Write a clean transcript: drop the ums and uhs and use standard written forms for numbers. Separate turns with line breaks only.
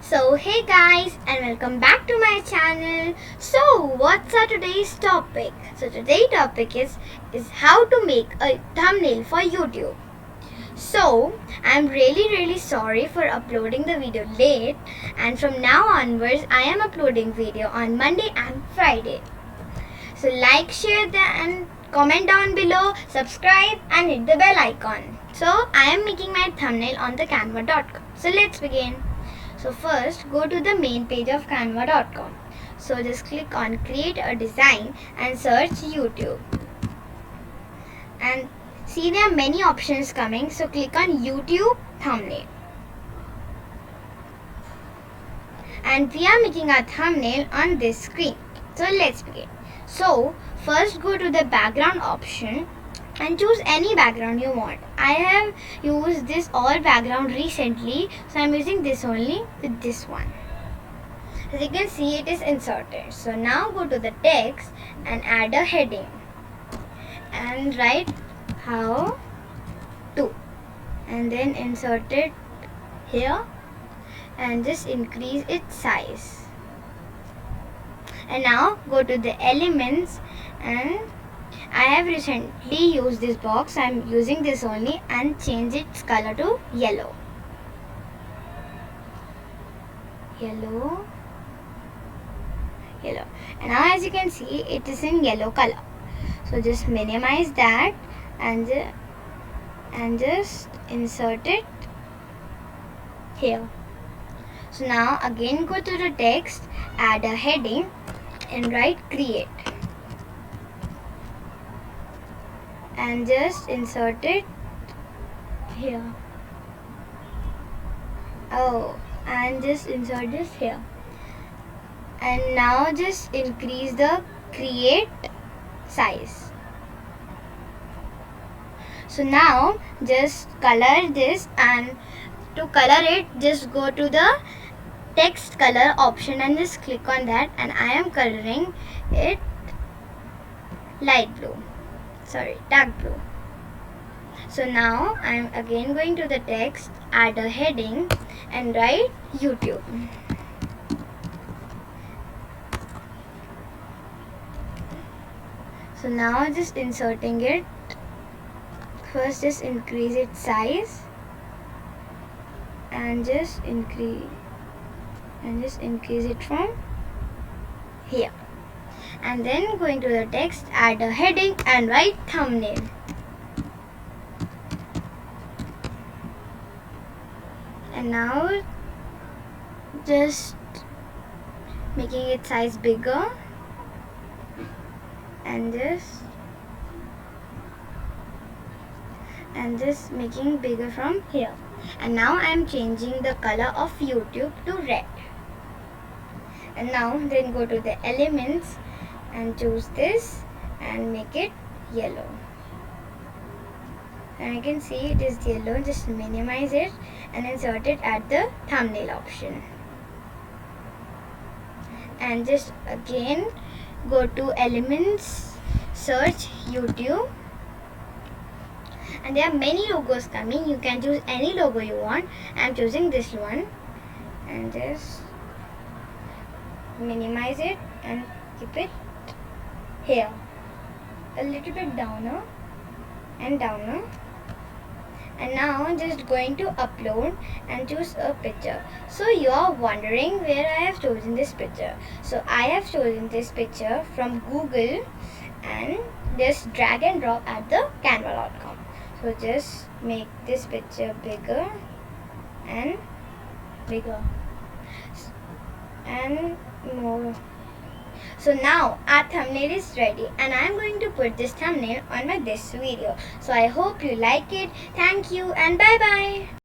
So hey guys, and welcome back to my channel. So what's our today's topic? So today's topic is how to make a thumbnail for YouTube. So I'm really sorry for uploading the video late, and from now onwards I am uploading video on Monday and Friday. So like, share and comment down below, subscribe and hit the bell icon. So I am making my thumbnail on the canva.com. So let's begin. So first go to the main page of canva.com. So just click on create a design and search YouTube. And see, there are many options coming. So click on YouTube thumbnail. And we are making a thumbnail on this screen. So let's begin. So first go to the background option and choose any background you want. I have used this all background recently, so I'm using this only with this one. As you can see, it is inserted. So now go to the text and add a heading and write how to, and then insert it here and just increase its size. And now go to the elements, and I have recently used this box. I am using this only, and change its color to yellow. Yellow. And now as you can see, it is in yellow color. So just minimize that and just insert it here. So now again go to the text, add a heading and write create. And just insert it here. And just insert this here. And now just increase the create size. So now just color this, and to color it just go to the text color option and just click on that, and I am coloring it dark blue. So now I am again going to the text, add a heading and write YouTube. So now just inserting it. First just increase its size and just increase it from here. And then going to the text, add a heading and write thumbnail. And now just making its size bigger and just making bigger from here. And now I am changing the color of YouTube to red. And now then go to the elements and choose this and make it yellow. And I can see it is yellow. Just minimize it and insert it at the thumbnail option. And just again go to elements, search YouTube. And there are many logos coming. You can choose any logo you want. I am choosing this one and just minimize it and keep it here, a little bit downer and downer. And now just going to upload and choose a picture. So you are wondering where I have chosen this picture. So I have chosen this picture from Google and just drag and drop at the canva.com. So just make this picture bigger and bigger and more. So now our thumbnail is ready, and I am going to put this thumbnail on this video. So I hope you like it. Thank you and bye bye.